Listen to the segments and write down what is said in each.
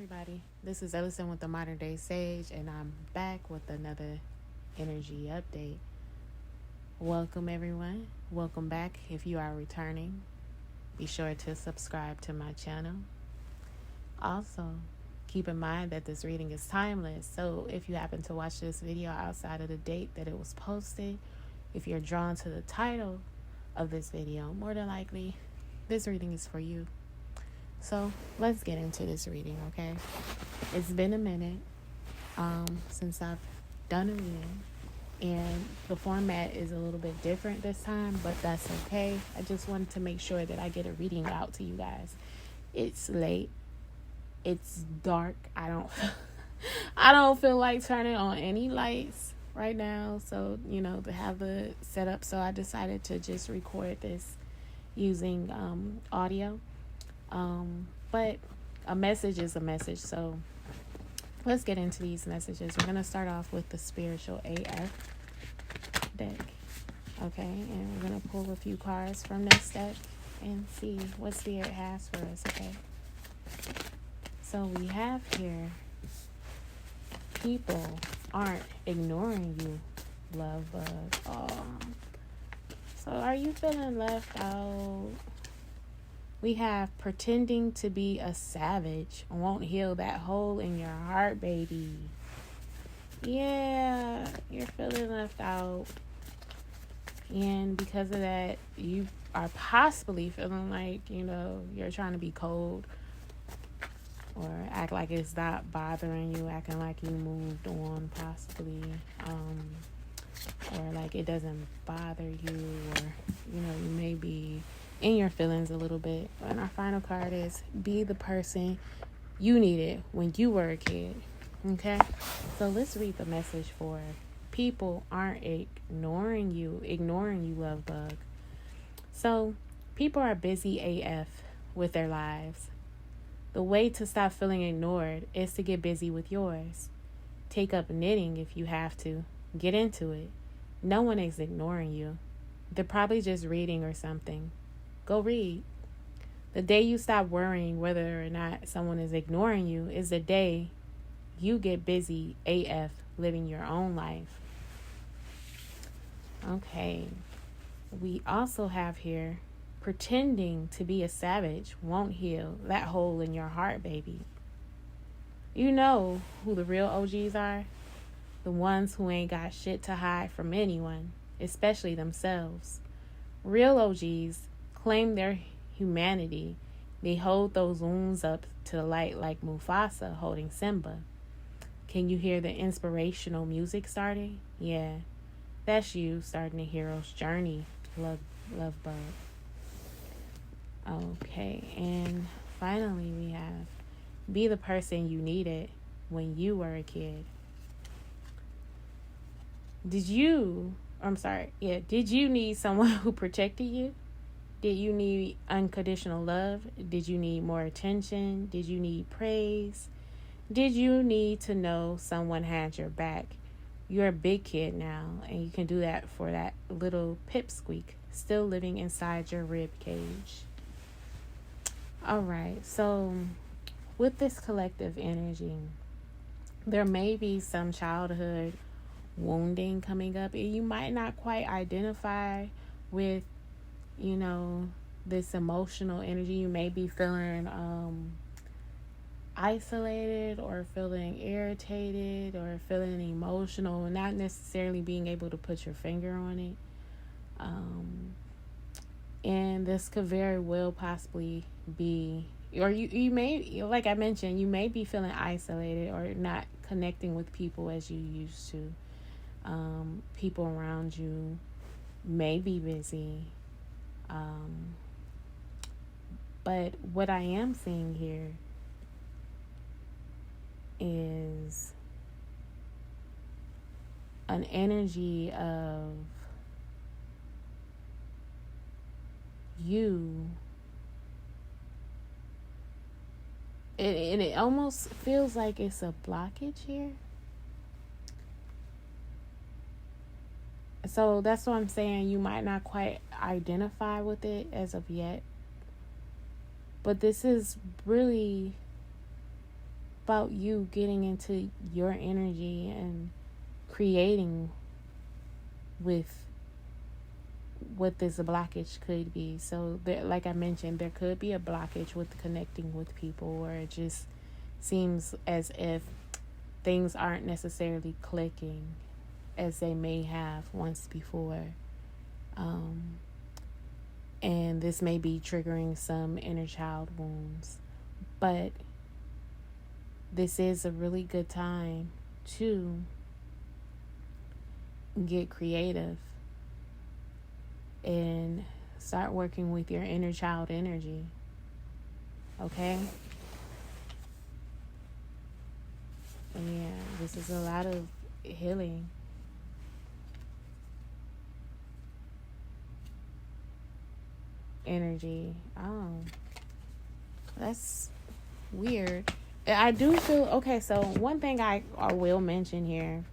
everybody. This is Elocin with the Modern Day Sage, and I'm back with another energy update. Welcome, everyone. Welcome back. If you are returning, be sure to subscribe to my channel. Also, keep in mind that this reading is timeless. So if you happen to watch this video outside of the date that it was posted, if you're drawn to the title of this video, more than likely, this reading is for you. So let's get into this reading, okay? It's been a minute since I've done a reading, and the format is a little bit different this time, but that's okay. I just wanted to make sure that I get a reading out to you guys. It's late. It's dark. I don't feel like turning on any lights right now, so to have the setup. So I decided to just record this using audio. But a message is a message, so let's get into these messages. We're going to start off with the Spiritual AF deck, okay? And we're going to pull a few cards from this deck and see what Spirit has for us, okay? So we have here, people aren't ignoring you, love bug. Oh. So are you feeling left out? We have pretending to be a savage won't heal that hole in your heart, baby. Yeah, you're feeling left out. And because of that, you are possibly feeling like, you're trying to be cold or act like it's not bothering you, acting like you moved on possibly. Or like it doesn't bother you, or, you may be in your feelings a little bit. And our final card is be the person you needed when you were a kid. Okay, so let's read the message for people aren't ignoring you, love bug. So people are busy AF with their lives. The way to stop feeling ignored is to get busy with yours. Take up knitting if you have to. Get into it. No one is ignoring you. They're probably just reading or something. Go read. The day you stop worrying whether or not someone is ignoring you is the day you get busy AF living your own life. Okay. We also have here, pretending to be a savage won't heal that hole in your heart, baby. You know who the real OGs are? The ones who ain't got shit to hide from anyone, especially themselves. Real OGs claim their humanity. They hold those wounds up to the light like Mufasa holding Simba. Can you hear the inspirational music starting? Yeah, that's you starting a hero's journey, love bug. Okay, and finally we have be the person you needed when you were a kid. Did you need someone who protected you? Did you need unconditional love? Did you need more attention? Did you need praise? Did you need to know someone had your back? You're a big kid now, and you can do that for that little pipsqueak still living inside your rib cage. All right, so with this collective energy, there may be some childhood wounding coming up, and you might not quite identify with this emotional energy. You may be feeling isolated or feeling irritated or feeling emotional, not necessarily being able to put your finger on it. And this could very well possibly be, or you may, like I mentioned, you may be feeling isolated or not connecting with people as you used to. People around you may be busy. But what I am seeing here is an energy of you. It almost feels like it's a blockage here. So that's what I'm saying. You might not quite identify with it as of yet. But this is really about you getting into your energy and creating with what this blockage could be. So there, like I mentioned, there could be a blockage with connecting with people, or it just seems as if things aren't necessarily clicking as they may have once before. And this may be triggering some inner child wounds. But this is a really good time to get creative and start working with your inner child energy. Okay? Yeah, this is a lot of healing. Energy. Oh, that's weird. I do feel okay. So one thing I will mention here,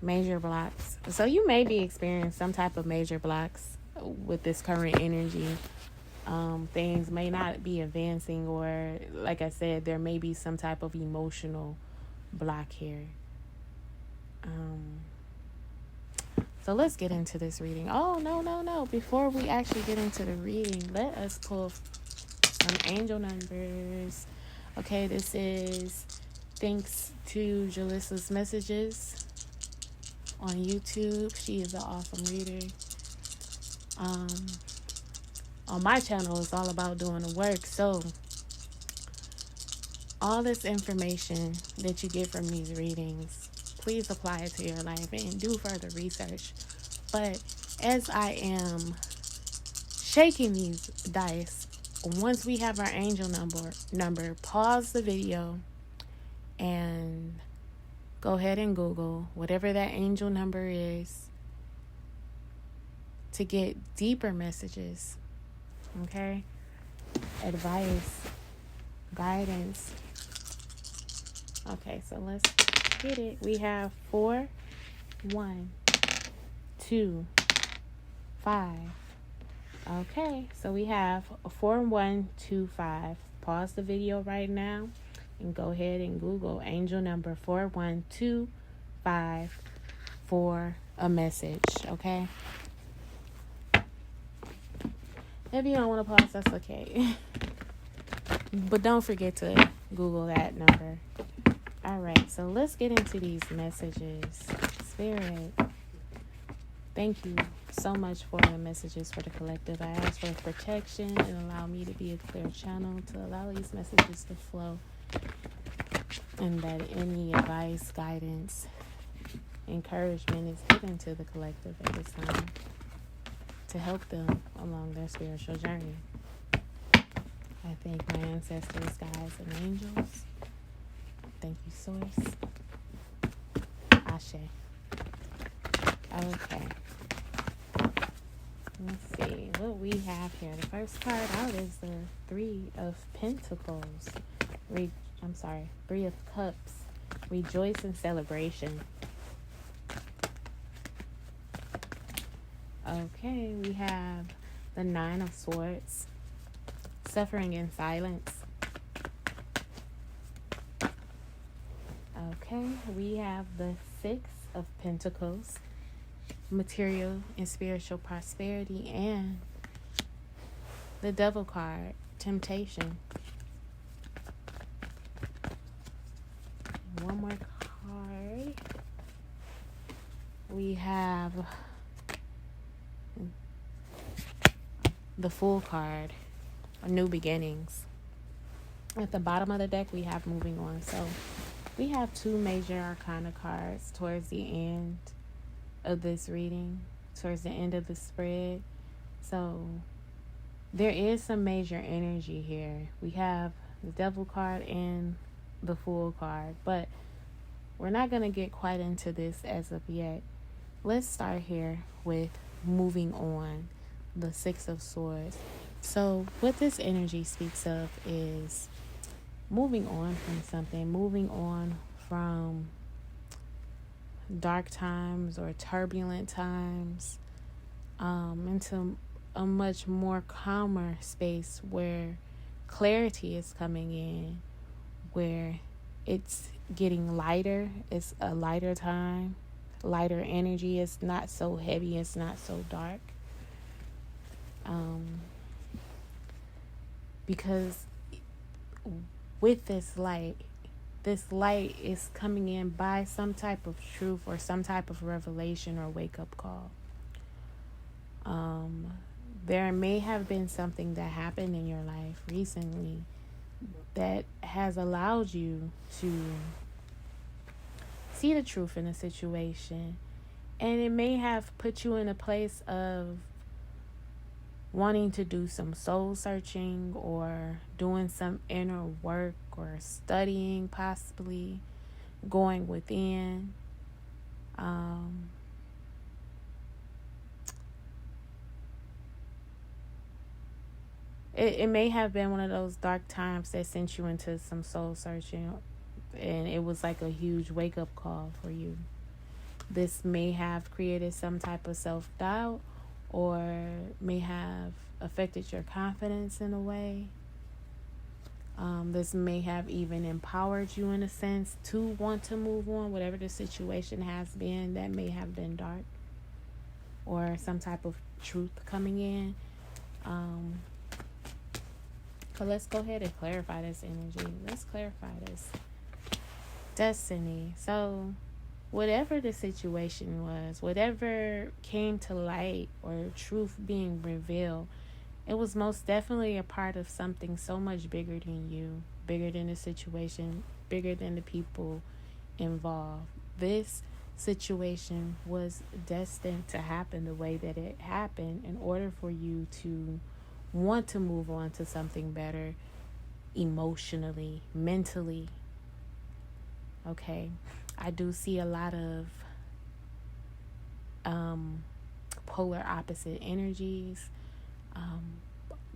major blocks. So you may be experiencing some type of major blocks with this current energy. Things may not be advancing, or like I said, there may be some type of emotional block here. So let's get into this reading. Oh, no. Before we actually get into the reading, let us pull some angel numbers. Okay, this is thanks to Jalissa's Messages on YouTube. She is an awesome reader. On my channel, it's all about doing the work. So all this information that you get from these readings, please apply it to your life and do further research. But as I am shaking these dice, once we have our angel number, pause the video and go ahead and Google whatever that angel number is to get deeper messages. Okay? Advice, guidance. Okay, so let's get it. We have 4, 1, 2, 5. Okay, so we have 4, 1, 2, 5. Pause the video right now and go ahead and Google angel number 4125 for a message. Okay. If you don't want to pause, that's okay. But don't forget to Google that number. All right, so let's get into these messages. Spirit, thank you so much for the messages for the collective. I ask for protection and allow me to be a clear channel to allow these messages to flow, and that any advice, guidance, encouragement is given to the collective at this time to help them along their spiritual journey. I thank my ancestors, guides, and angels. Thank you, Source. Ashe. Okay. Let's see what we have here. The first card out is the 3 of Pentacles. 3 of Cups. Rejoice and celebration. Okay, we have the 9 of Swords. Suffering in silence. Okay, we have the 6 of Pentacles. Material and spiritual prosperity, and the Devil card, temptation. One more card. We have the Fool card, new beginnings. At the bottom of the deck, we have moving on. So we have 2 major arcana cards towards the end of this reading, towards the end of the spread. So there is some major energy here. We have the Devil card and the Fool card, but we're not going to get quite into this as of yet. Let's start here with moving on, the 6 of Swords. So what this energy speaks of is moving on from something, moving on from dark times or turbulent times, into a much more calmer space where clarity is coming in, where it's getting lighter. It's a lighter time, lighter energy. It's not so heavy. It's not so dark. Because with this light is coming in by some type of truth or some type of revelation or wake up call. There may have been something that happened in your life recently that has allowed you to see the truth in a situation, and it may have put you in a place of wanting to do some soul searching or doing some inner work or studying, possibly going within. It may have been one of those dark times that sent you into some soul searching, and it was like a huge wake-up call for you. This may have created some type of self-doubt or may have affected your confidence in a way. This may have even empowered you in a sense to want to move on, whatever the situation has been that may have been dark or some type of truth coming in. But let's go ahead and clarify this energy. Let's clarify this. Destiny. So whatever the situation was, whatever came to light or truth being revealed, it was most definitely a part of something so much bigger than you, bigger than the situation, bigger than the people involved. This situation was destined to happen the way that it happened in order for you to want to move on to something better emotionally, mentally. Okay, I do see a lot of polar opposite energies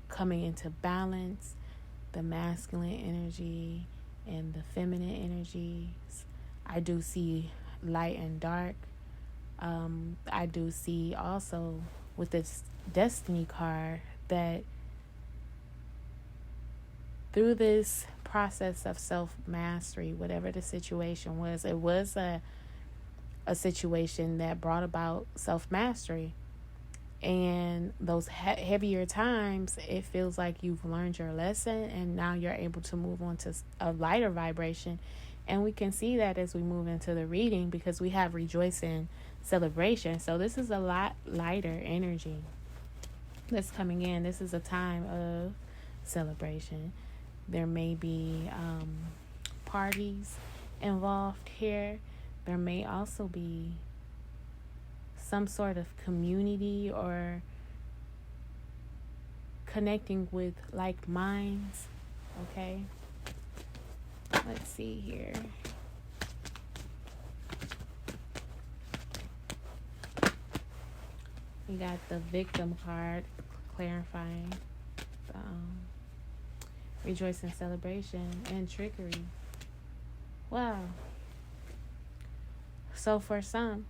coming into balance, the masculine energy and the feminine energies. I do see light and dark. I do see also with this destiny card that through this process of self-mastery, whatever the situation was, it was a situation that brought about self-mastery. And those heavier times, it feels like you've learned your lesson and now you're able to move on to a lighter vibration. And we can see that as we move into the reading because we have rejoicing, celebration. So this is a lot lighter energy that's coming in. This is a time of celebration. There may be parties involved here. There may also be some sort of community or connecting with like minds. Okay, let's see here. We got the victim card clarifying the rejoicing, celebration, and trickery. Wow. So for some,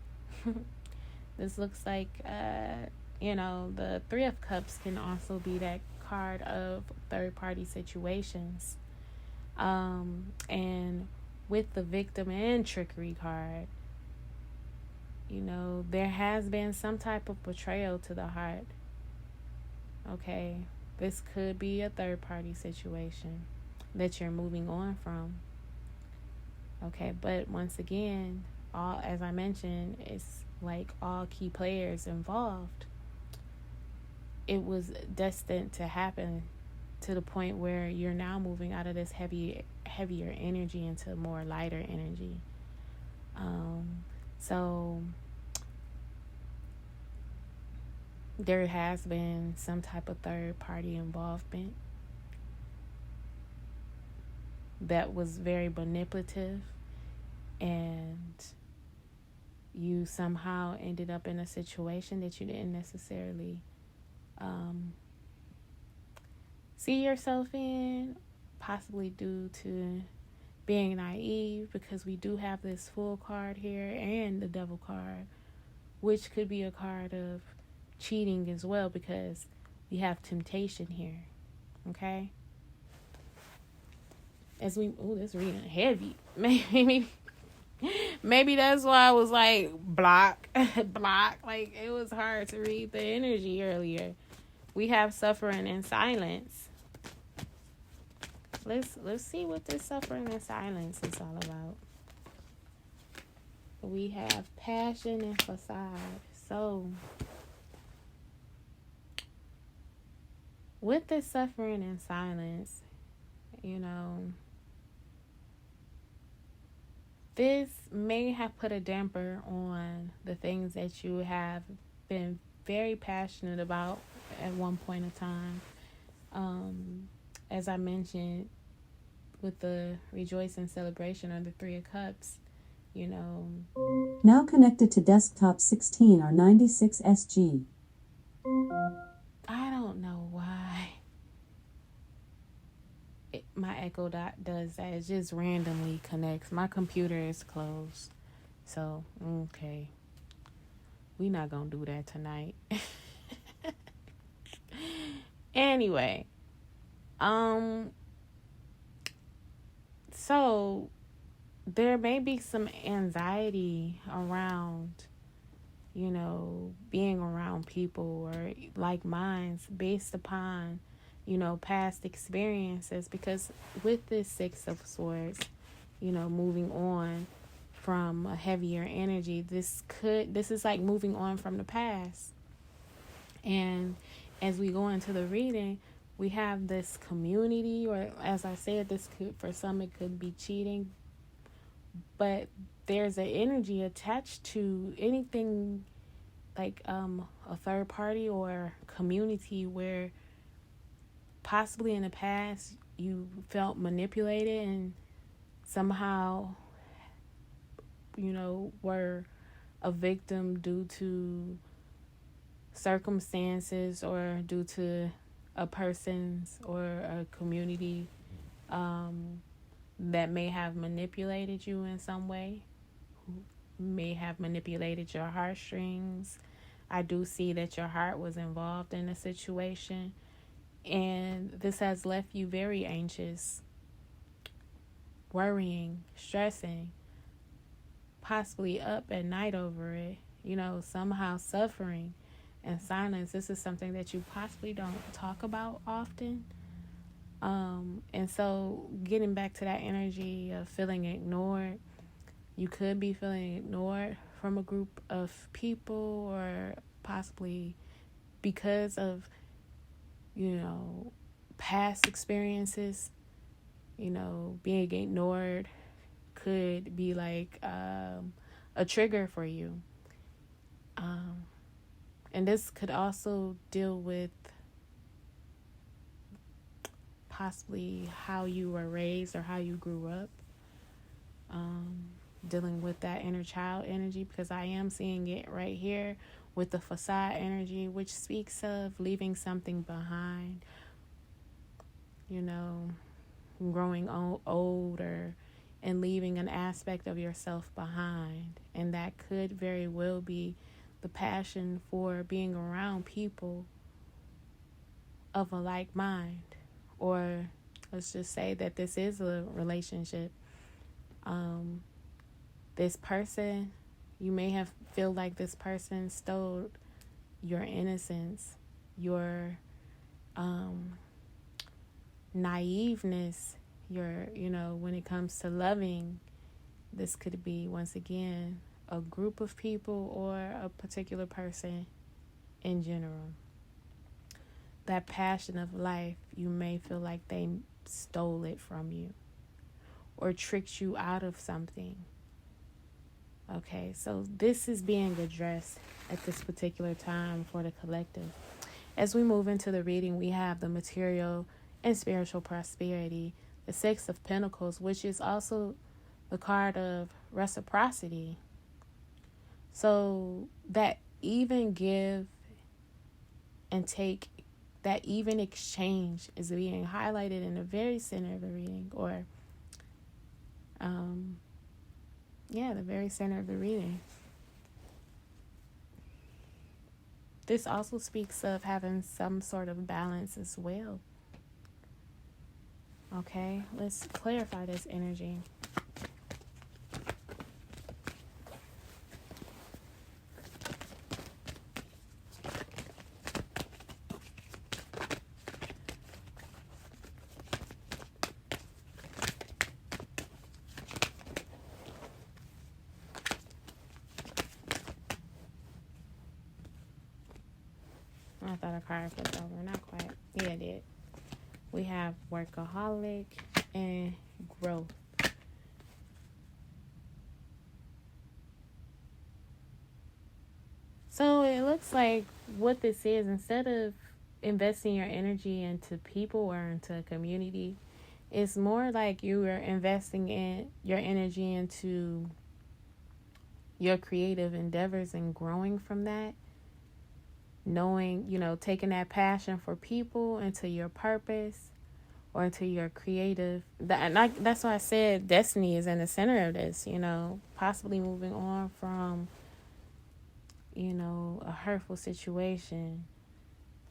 this looks like, the Three of Cups can also be that card of third-party situations. And with the victim and trickery card, there has been some type of betrayal to the heart. Okay, this could be a third-party situation that you're moving on from. Okay, but once again, as I mentioned, it's like all key players involved. It was destined to happen to the point where you're now moving out of this heavier energy into more lighter energy. So there has been some type of third party involvement that was very manipulative, and you somehow ended up in a situation that you didn't necessarily see yourself in, possibly due to being naive, because we do have this Fool card here and the Devil card, which could be a card of cheating as well, because we have temptation here. Okay? As we, this reading heavy. Maybe that's why I was like, block. Like, it was hard to read the energy earlier. We have suffering in silence. Let's see what this suffering in silence is all about. We have passion and facade. So, with this suffering in silence, this may have put a damper on the things that you have been very passionate about at one point in time. As I mentioned, with the rejoicing celebration or the 3 of Cups, Now connected to desktop 16 or 96 SG. I don't know why my Echo Dot does that. It just randomly connects. My computer is closed. So, okay. We not gonna do that tonight. Anyway. So there may be some anxiety around, being around people or like minds based upon, past experiences, because with this 6 of Swords, moving on from a heavier energy, this is like moving on from the past. And as we go into the reading, we have this community, or as I said, for some it could be cheating, but there's an energy attached to anything like a third party or community where possibly in the past you felt manipulated and somehow, were a victim due to circumstances or due to a person's or a community that may have manipulated you in some way, may have manipulated your heartstrings. I do see that your heart was involved in a situation, and this has left you very anxious, worrying, stressing, possibly up at night over it, somehow suffering in silence. This is something that you possibly don't talk about often. And so getting back to that energy of feeling ignored, you could be feeling ignored from a group of people, or possibly because of, past experiences. Being ignored could be like a trigger for you. And this could also deal with possibly how you were raised or how you grew up, dealing with that inner child energy, because I am seeing it right here with the facade energy, which speaks of leaving something behind, growing older and leaving an aspect of yourself behind. And that could very well be the passion for being around people of a like mind. Or let's just say that this is a relationship. This person, you may have feel like this person stole your innocence, your naiveness, your, when it comes to loving. This could be, once again, a group of people or a particular person in general. That passion of life, you may feel like they stole it from you or tricked you out of something. Okay, so this is being addressed at this particular time for the collective. As we move into the reading, we have the material and spiritual prosperity, the 6 of Pentacles, which is also the card of reciprocity. So that even give and take, that even exchange is being highlighted in the very center of the reading, or the very center of the reading. this also speaks of having some sort of balance as well. Okay, let's clarify this energy. I thought a card flipped over. Not quite. Yeah, it did. We have workaholic and growth. So it looks like what this is, instead of investing your energy into people or into a community, it's more like you are investing in your energy into your creative endeavors and growing from that. Knowing, taking that passion for people into your purpose or into your creative. That's why I said destiny is in the center of this, possibly moving on from, a hurtful situation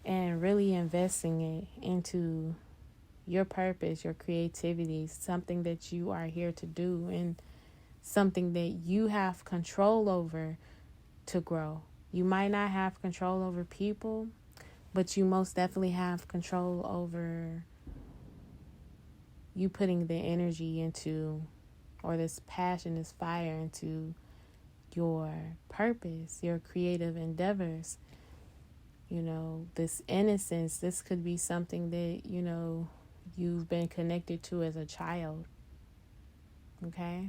and really investing it into your purpose, your creativity, something that you are here to do and something that you have control over to grow. You might not have control over people, but you most definitely have control over you putting the energy into, or this passion, this fire into your purpose, your creative endeavors. This innocence, this could be something that, you've been connected to as a child. Okay?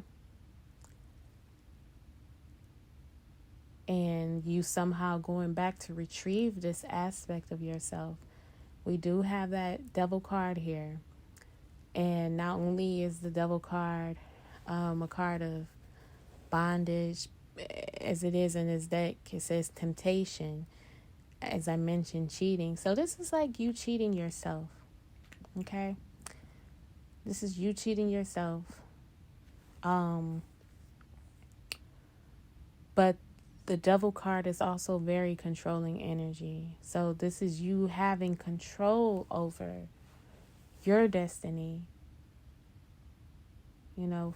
And you somehow going back to retrieve this aspect of yourself. We do have that devil card here. And not only is the devil card a card of bondage, as it is in this deck, it says temptation, as I mentioned, cheating. So this is like you cheating yourself, okay? This is you cheating yourself. But the devil card is also very controlling energy. So this is you having control over your destiny.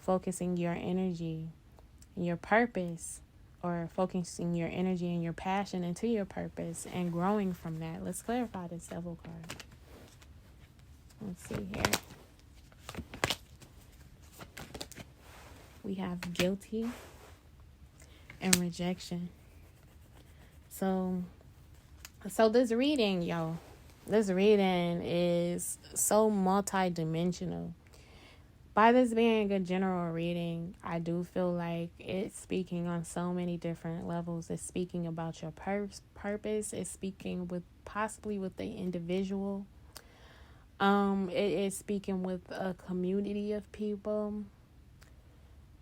Focusing your energy and your purpose, or focusing your energy and your passion into your purpose and growing from that. Let's clarify this devil card. Let's see here. We have guilty and rejection. So this reading, this reading is so multi-dimensional. By this being a general reading, I do feel like it's speaking on so many different levels. It's speaking about your purpose. It's speaking possibly with the individual. It is speaking with a community of people.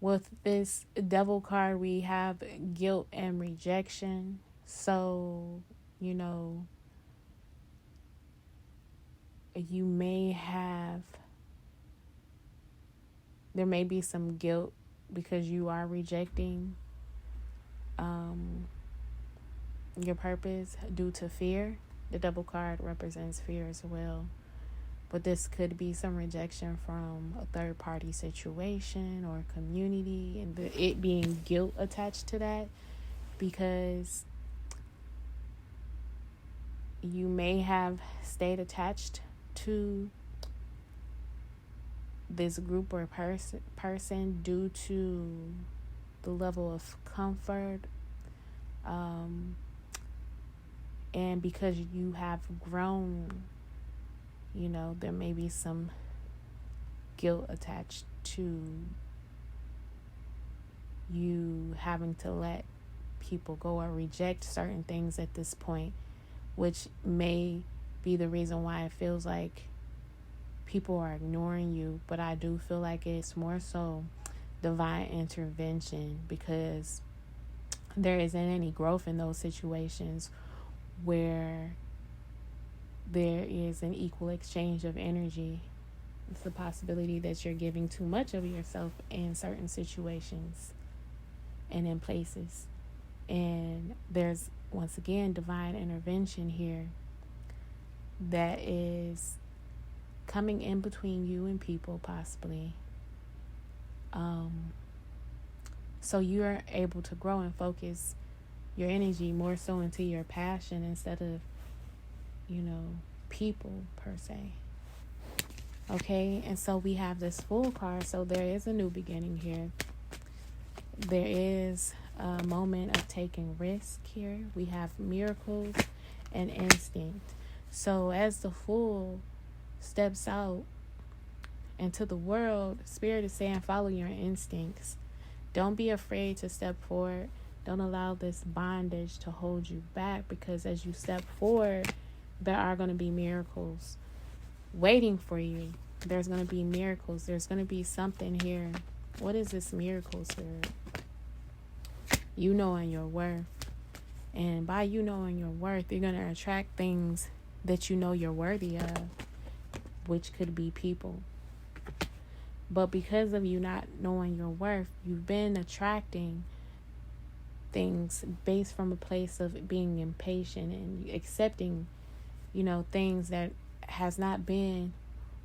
With this devil card, we have guilt and rejection. So, you there may be some guilt because you are rejecting your purpose due to fear. The devil card represents fear as well. But this could be some rejection from a third-party situation or community, and it being guilt attached to that, because you may have stayed attached to this group or person due to the level of comfort, and because you have grown, there may be some guilt attached to you having to let people go or reject certain things at this point, which may be the reason why it feels like people are ignoring you. But I do feel like it's more so divine intervention, because there isn't any growth in those situations where there is an equal exchange of energy. It's a possibility that you're giving too much of yourself in certain situations and in places. And there's once again, divine intervention here that is coming in between you and people, possibly. So you're able to grow and focus your energy more so into your passion instead of, people per se. Okay, and so we have this Fool card, so there is a new beginning here. There is a moment of taking risk here. We have miracles and instinct. So as the Fool steps out into the world, Spirit is saying follow your instincts. Don't be afraid to step forward. Don't allow this bondage to hold you back, because as you step forward, there are going to be miracles waiting for you. There's going to be miracles. There's going to be something here. What is this miracle, Spirit? You knowing your worth. And by you knowing your worth, you're going to attract things that you know you're worthy of, which could be people. But because of you not knowing your worth, you've been attracting things based from a place of being impatient and accepting, things that has not been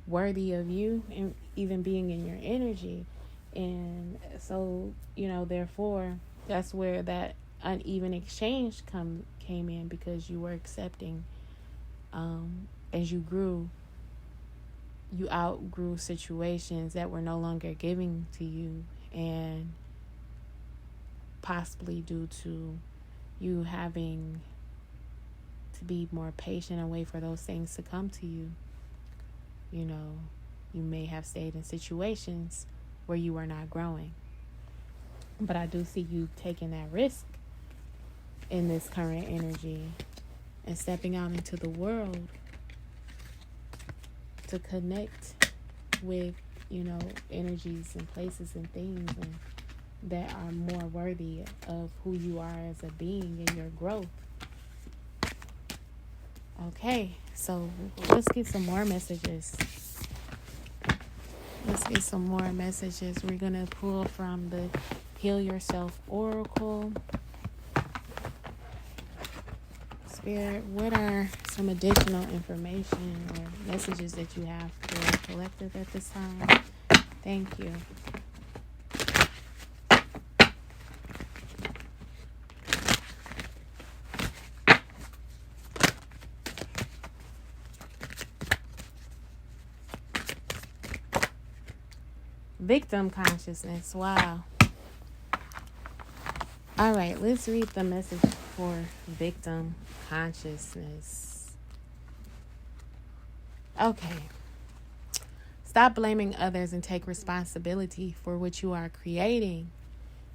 worthy of you and even being in your energy. And so, therefore, that's where that uneven exchange came in, because you were accepting, as you grew, you outgrew situations that were no longer giving to you, and possibly due to you having to be more patient and wait for those things to come to you. You may have stayed in situations where you were not growing. But I do see you taking that risk in this current energy and stepping out into the world to connect with, energies and places and things and that are more worthy of who you are as a being and your growth. Okay, so let's get some more messages. We're going to pull from the Heal Yourself Oracle. Spirit, what are some additional information or messages that you have for the collective at this time? Thank you. Victim consciousness. Wow. All right, let's read the message for victim consciousness. Okay. Stop blaming others and take responsibility for what you are creating.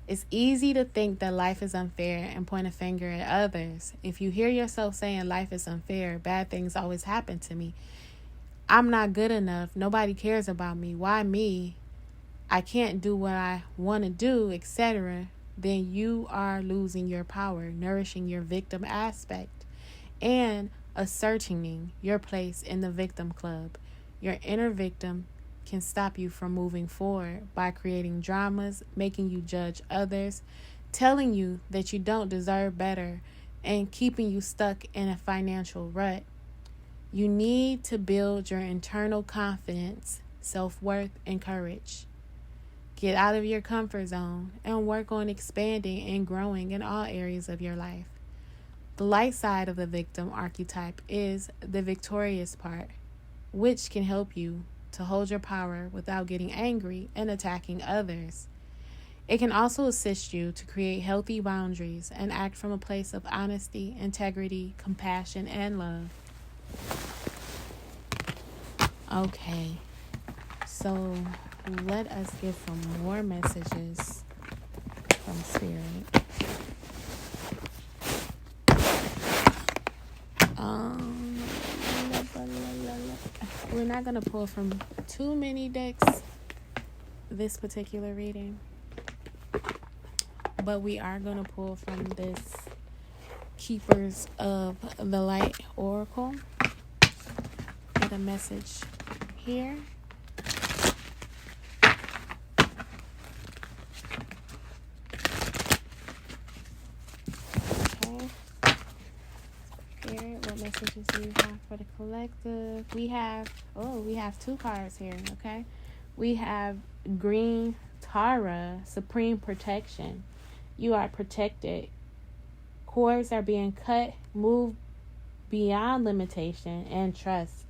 It's easy to think that life is unfair and point a finger at others. If you hear yourself saying life is unfair, bad things always happen to me, I'm not good enough, nobody cares about me, why me, I can't do what I want to do, etc., then you are losing your power, nourishing your victim aspect, and ascertaining your place in the victim club. Your inner victim can stop you from moving forward by creating dramas, making you judge others, telling you that you don't deserve better, and keeping you stuck in a financial rut. You need to build your internal confidence, self-worth, and courage. Get out of your comfort zone and work on expanding and growing in all areas of your life. The light side of the victim archetype is the victorious part, which can help you to hold your power without getting angry and attacking others. It can also assist you to create healthy boundaries and act from a place of honesty, integrity, compassion, and love. Okay, so let us get some more messages from Spirit. We're not going to pull from too many decks this particular reading, but we are going to pull from this Keepers of the Light Oracle. Get a message here. Okay. messages do we have for the collective? We have 2 cards here, okay? We have Green Tara, Supreme Protection. You are protected. Cords are being cut, moved beyond limitation, and trust.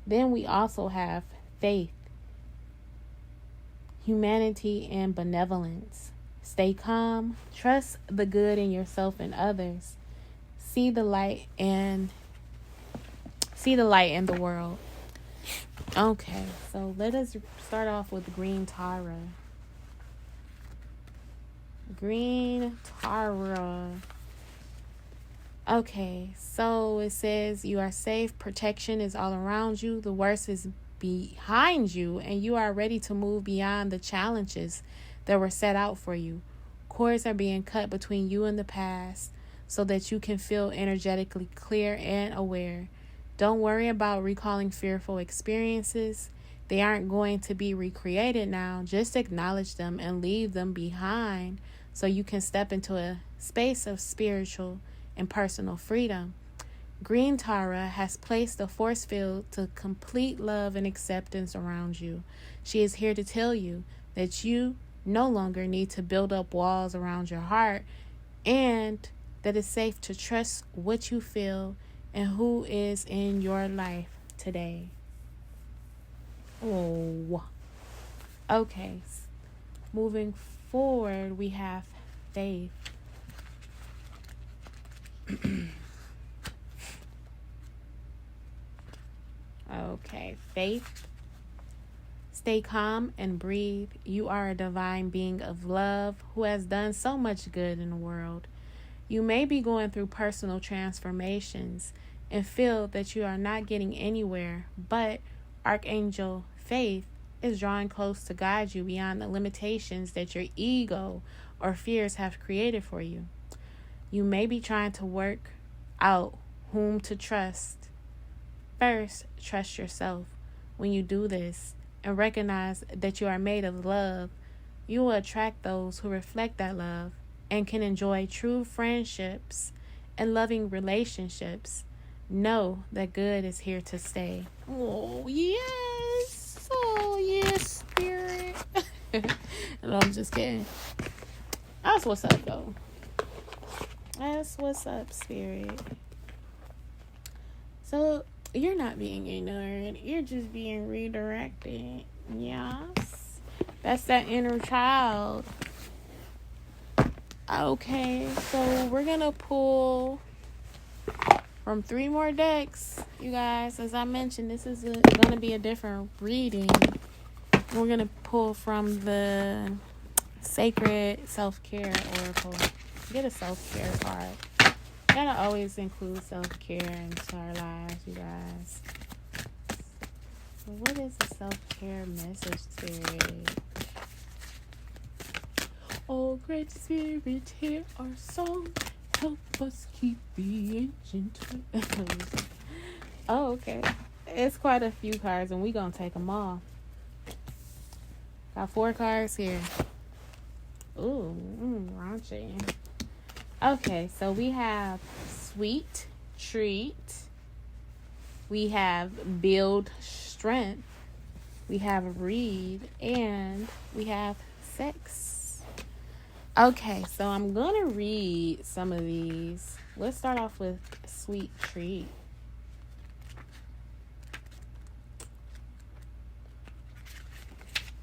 Then we also have Faith, Humanity, and Benevolence. Stay calm. Trust the good in yourself and others. See the light in the world. Okay, so let us start off with Green Tara. Green Tara. Okay, so it says you are safe. Protection is all around you. The worst is behind you, and you are ready to move beyond the challenges that were set out for you. Cords are being cut between you and the past so that you can feel energetically clear and aware. Don't worry about recalling fearful experiences. They aren't going to be recreated now. Just acknowledge them and leave them behind so you can step into a space of spiritual and personal freedom. Green Tara has placed a force field to complete love and acceptance around you. She is here to tell you that you no longer need to build up walls around your heart, and that it's safe to trust what you feel and who is in your life today. Oh, okay. Moving forward, we have Faith. Okay, Faith. Stay calm and breathe. You are a divine being of love who has done so much good in the world. You may be going through personal transformations and feel that you are not getting anywhere, but Archangel Faith is drawing close to guide you beyond the limitations that your ego or fears have created for you. You may be trying to work out whom to trust. First, trust yourself. When you do this and recognize that you are made of love, you will attract those who reflect that love and can enjoy true friendships and loving relationships. Know that good is here to stay. Oh, yes. Oh, yes, Spirit. No, I'm just kidding. That's what's up, though. That's what's up, Spirit. So, you're not being ignored. You're just being redirected. Yes. That's that inner child. Okay, so we're going to pull from 3 more decks, you guys. As I mentioned, this is going to be a different reading. We're going to pull from the Sacred Self-Care Oracle. Get a self-care card. Gotta always include self-care into our lives, you guys. So what is the self-care message, Spirit? Oh, great Spirit, hear our song. Help us keep being gentle. Oh, okay. It's quite a few cards, and we're gonna take them all. Got 4 cards here. Ooh, raunchy. Okay, so we have Sweet Treat. We have Build Strength. We have Read. And we have Sex. Okay, so I'm going to read some of these. Let's start off with Sweet Treat.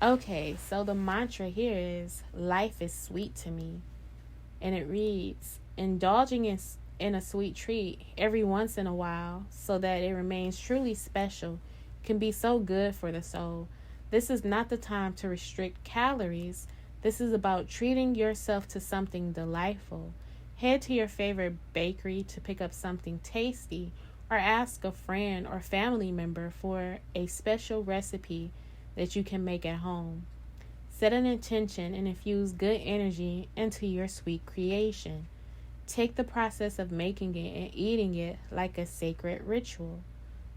Okay, so the mantra here is, life is sweet to me. And it reads, indulging in a sweet treat every once in a while so that it remains truly special can be so good for the soul. This is not the time to restrict calories. This is about treating yourself to something delightful. Head to your favorite bakery to pick up something tasty, or ask a friend or family member for a special recipe that you can make at home. Set an intention and infuse good energy into your sweet creation. Take the process of making it and eating it like a sacred ritual.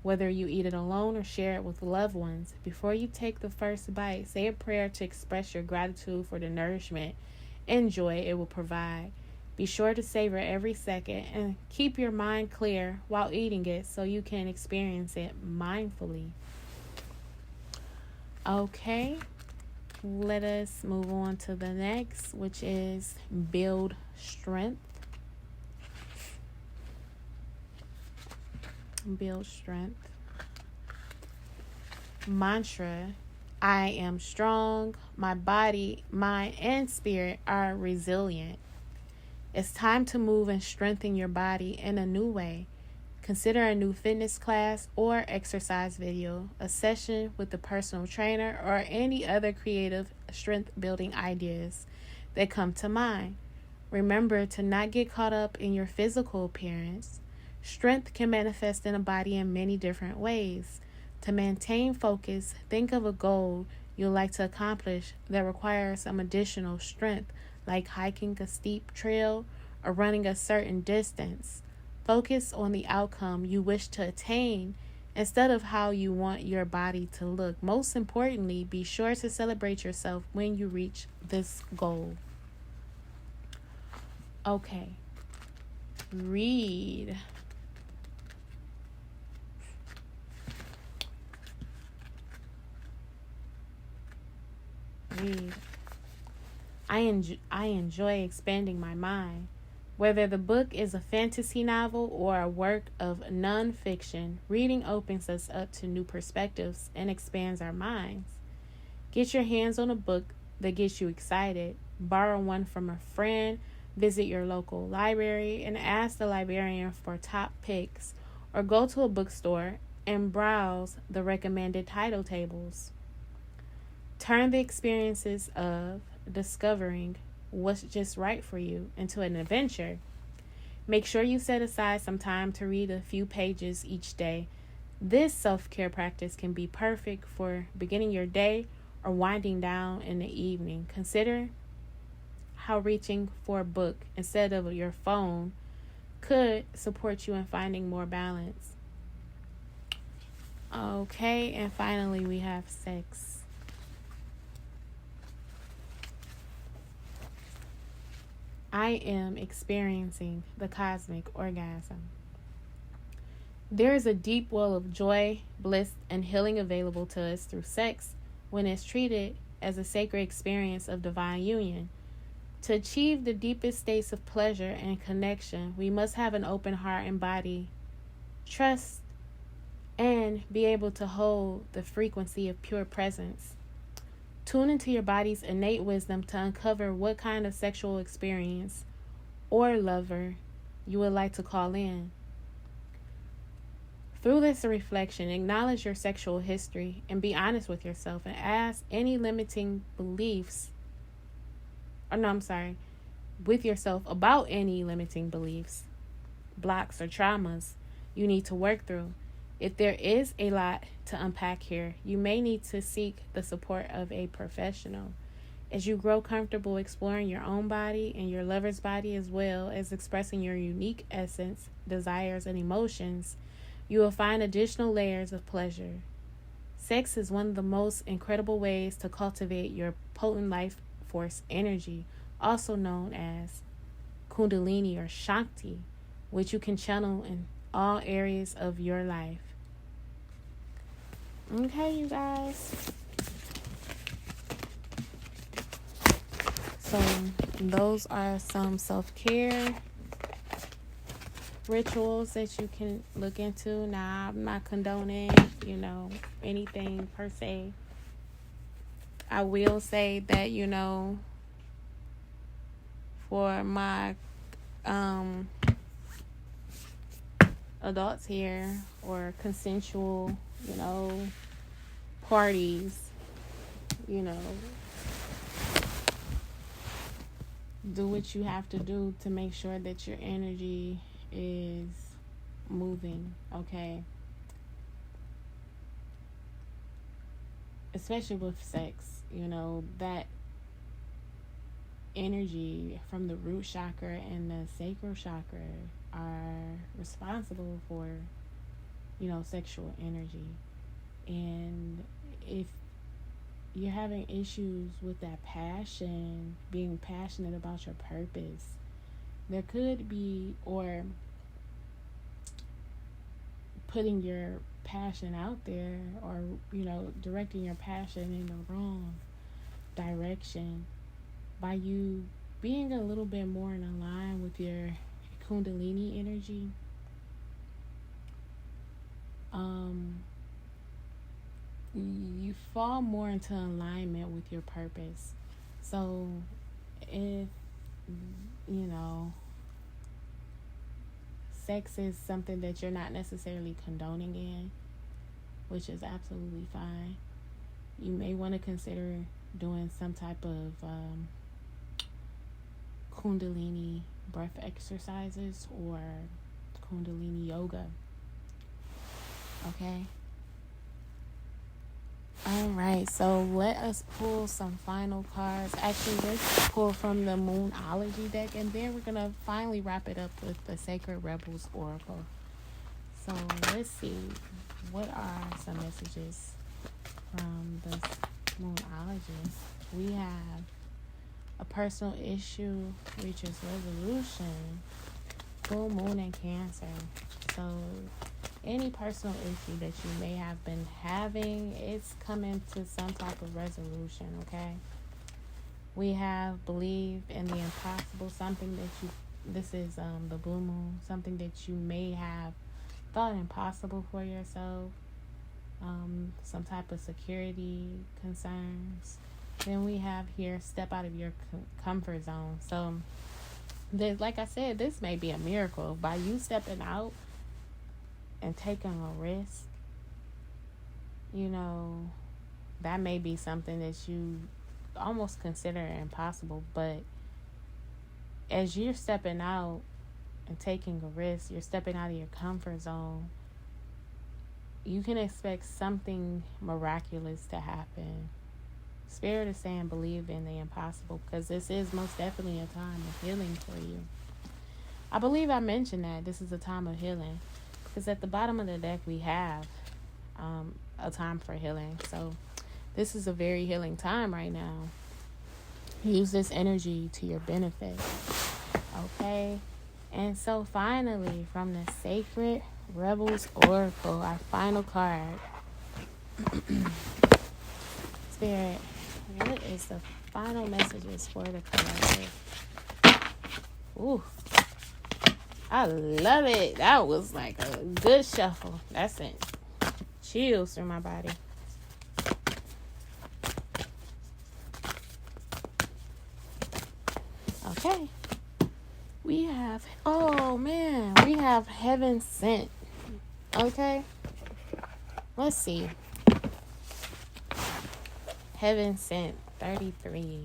Whether you eat it alone or share it with loved ones, before you take the first bite, say a prayer to express your gratitude for the nourishment and joy it will provide. Be sure to savor every second and keep your mind clear while eating it so you can experience it mindfully. Okay, let us move on to the next, which is build strength. Build strength. Mantra: I am strong. My body, mind, and spirit are resilient. It's time to move and strengthen your body in a new way. Consider a new fitness class or exercise video, a session with a personal trainer, or any other creative strength building ideas that come to mind. Remember to not get caught up in your physical appearance. Strength can manifest in a body in many different ways. To maintain focus, think of a goal you'd like to accomplish that requires some additional strength, like hiking a steep trail or running a certain distance. Focus on the outcome you wish to attain instead of how you want your body to look. Most importantly, be sure to celebrate yourself when you reach this goal. Okay. Read. I enjoy expanding my mind. Whether the book is a fantasy novel or a work of non-fiction, reading opens us up to new perspectives and expands our minds. Get your hands on a book that gets you excited. Borrow one from a friend, visit your local library, and ask the librarian for top picks, or go to a bookstore and browse the recommended title tables. Turn the experiences of discovering what's just right for you into an adventure. Make sure you set aside some time to read a few pages each day. This self-care practice can be perfect for beginning your day or winding down in the evening. Consider how reaching for a book instead of your phone could support you in finding more balance. Okay, and finally we have sex. I am experiencing the cosmic orgasm. There is a deep well of joy, bliss, and healing available to us through sex when it's treated as a sacred experience of divine union. To achieve the deepest states of pleasure and connection, we must have an open heart and body, trust, and be able to hold the frequency of pure presence. Tune into your body's innate wisdom to uncover what kind of sexual experience or lover you would like to call in. Through this reflection, acknowledge your sexual history and be honest with yourself and ask any limiting beliefs, with yourself about any limiting beliefs, blocks, or traumas you need to work through. If there is a lot to unpack here, you may need to seek the support of a professional. As you grow comfortable exploring your own body and your lover's body, as well as expressing your unique essence, desires, and emotions, you will find additional layers of pleasure. Sex is one of the most incredible ways to cultivate your potent life force energy, also known as Kundalini or Shakti, which you can channel in all areas of your life. Okay, you guys. So those are some self-care rituals that you can look into. Now, I'm not condoning, anything per se. I will say that, for my adults here, or consensual, parties, do what you have to do to make sure that your energy is moving, okay? Especially with sex, that energy from the root chakra and the sacral chakra are responsible for, sexual energy. And if you're having issues with that passion, being passionate about your purpose, there could be, or putting your passion out there, or, directing your passion in the wrong direction by you being a little bit more in line with your Kundalini energy. You fall more into alignment with your purpose. So if sex is something that you're not necessarily condoning in, which is absolutely fine, you may want to consider doing some type of Kundalini breath exercises or Kundalini yoga. Okay? Alright, so let us pull some final cards. Actually, let's pull from the Moonology deck, and then we're going to finally wrap it up with the Sacred Rebels Oracle. So let's see, what are some messages from the Moonologist? We have a personal issue reaches resolution, full moon and Cancer. So any personal issue that you may have been having, it's coming to some type of resolution, okay? We have believe in the impossible, something that this is the blue moon, something that you may have thought impossible for yourself, some type of security concerns. Then we have here, step out of your comfort zone. So, like I said, this may be a miracle. By you stepping out and taking a risk, that may be something that you almost consider impossible. But as you're stepping out and taking a risk, you're stepping out of your comfort zone, you can expect something miraculous to happen. Spirit is saying believe in the impossible, because this is most definitely a time of healing for you. I believe I mentioned that this is a time of healing, because at the bottom of the deck we have a time for healing. So this is a very healing time right now. Use this energy to your benefit. Okay? And so finally, from the Sacred Rebels Oracle, our final card. Spirit, what is the final messages for the collective? Ooh, I love it. That was like a good shuffle. That's it. Chills through my body. Okay. We have Heaven Sent. Okay. Let's see. Heaven Sent 33.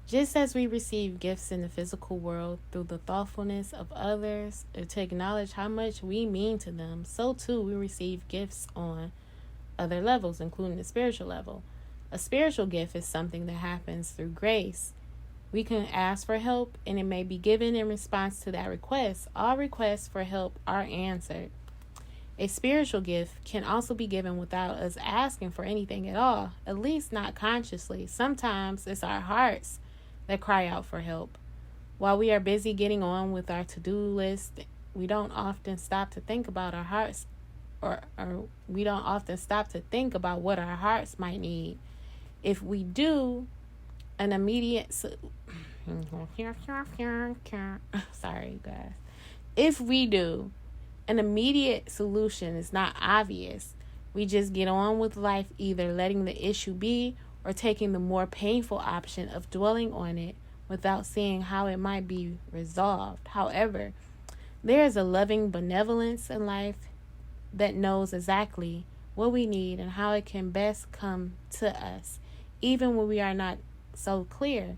Just as we receive gifts in the physical world through the thoughtfulness of others to acknowledge how much we mean to them, so too we receive gifts on other levels, including the spiritual level. A spiritual gift is something that happens through grace. We can ask for help, and it may be given in response to that request. All requests for help are answered. A spiritual gift can also be given without us asking for anything at all, at least not consciously. Sometimes it's our hearts that cry out for help. While we are busy getting on with our to-do list, we don't often stop to think about our hearts, or we don't often stop to think about what our hearts might need. If we do, an immediate sorry guys. If we do, an immediate solution is not obvious. We just get on with life, either letting the issue be or taking the more painful option of dwelling on it without seeing how it might be resolved. However, there is a loving benevolence in life that knows exactly what we need and how it can best come to us, even when we are not so clear.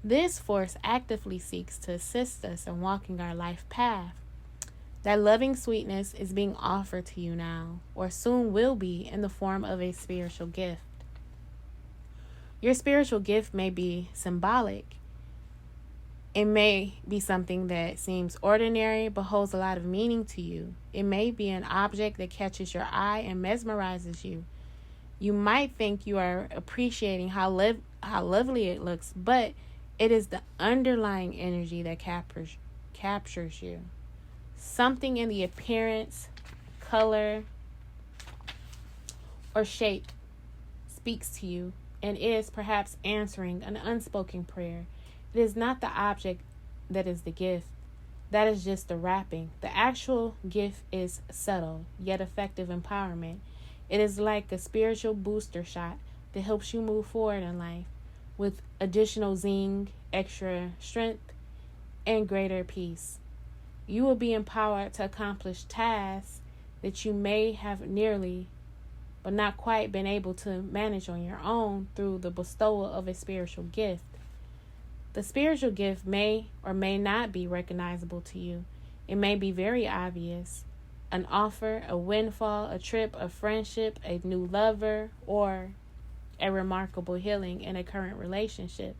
This force actively seeks to assist us in walking our life path. That loving sweetness is being offered to you now, or soon will be, in the form of a spiritual gift. Your spiritual gift may be symbolic. It may be something that seems ordinary but holds a lot of meaning to you. It may be an object that catches your eye and mesmerizes you. You might think you are appreciating how lovely it looks, but it is the underlying energy that captures you. Something in the appearance, color, or shape speaks to you and is perhaps answering an unspoken prayer. It is not the object that is the gift. That is just the wrapping. The actual gift is subtle, yet effective empowerment. It is like a spiritual booster shot that helps you move forward in life with additional zing, extra strength, and greater peace. You will be empowered to accomplish tasks that you may have nearly but not quite been able to manage on your own through the bestowal of a spiritual gift. The spiritual gift may or may not be recognizable to you. It may be very obvious. An offer, a windfall, a trip, a friendship, a new lover, or a remarkable healing in a current relationship.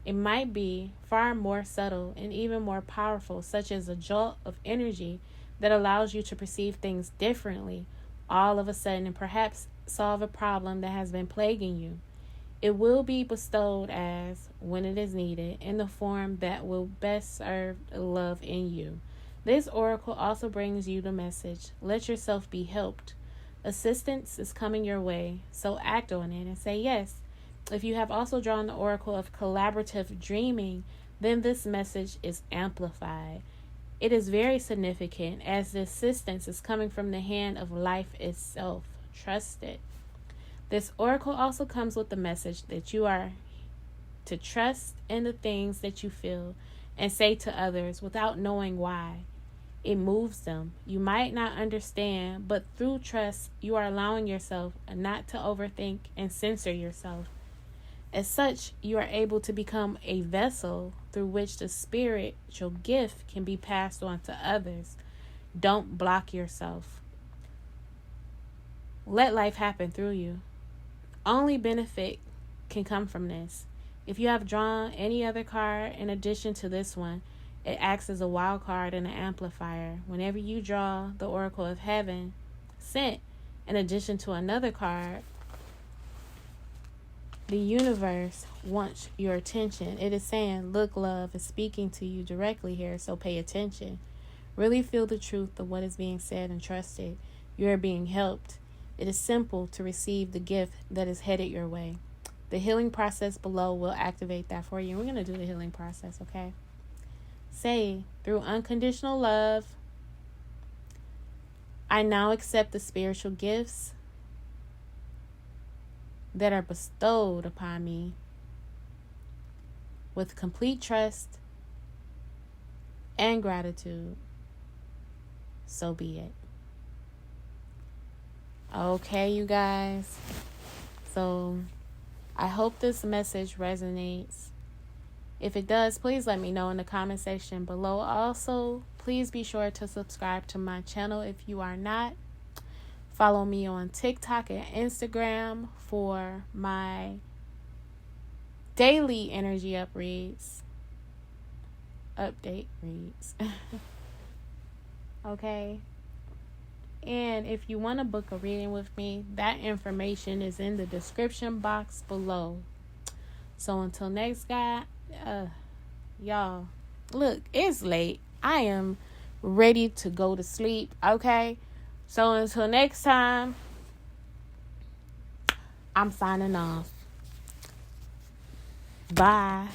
It might be far more subtle and even more powerful, such as a jolt of energy that allows you to perceive things differently all of a sudden and perhaps solve a problem that has been plaguing you. It will be bestowed as, when it is needed, in the form that will best serve love in you. This oracle also brings you the message, let yourself be helped. Assistance is coming your way, so act on it and say yes. If you have also drawn the oracle of collaborative dreaming, then this message is amplified. It is very significant as the assistance is coming from the hand of life itself. Trust it. This oracle also comes with the message that you are to trust in the things that you feel and say to others without knowing why. It moves them. You might not understand, but through trust, you are allowing yourself not to overthink and censor yourself. As such, you are able to become a vessel through which the spiritual gift can be passed on to others. Don't block yourself. Let life happen through you. Only benefit can come from this. If you have drawn any other card in addition to this one, it acts as a wild card and an amplifier. Whenever you draw the Oracle of Heaven sent in addition to another card, the universe wants your attention. It is saying, look, love is speaking to you directly here, so pay attention. Really feel the truth of what is being said and trust it. You are being helped. It is simple to receive the gift that is headed your way. The healing process below will activate that for you. We're going to do the healing process, okay? Say, through unconditional love, I now accept the spiritual gifts that are bestowed upon me with complete trust and gratitude. So be it. Okay, you guys. So I hope this message resonates. If it does, please let me know in the comment section below. Also, please be sure to subscribe to my channel if you are not. Follow me on TikTok and Instagram for my daily energy update reads. Okay. And if you want to book a reading with me, that information is in the description box below. So until next guy, y'all, look, it's late. I am ready to go to sleep. Okay. So until next time, I'm signing off. Bye.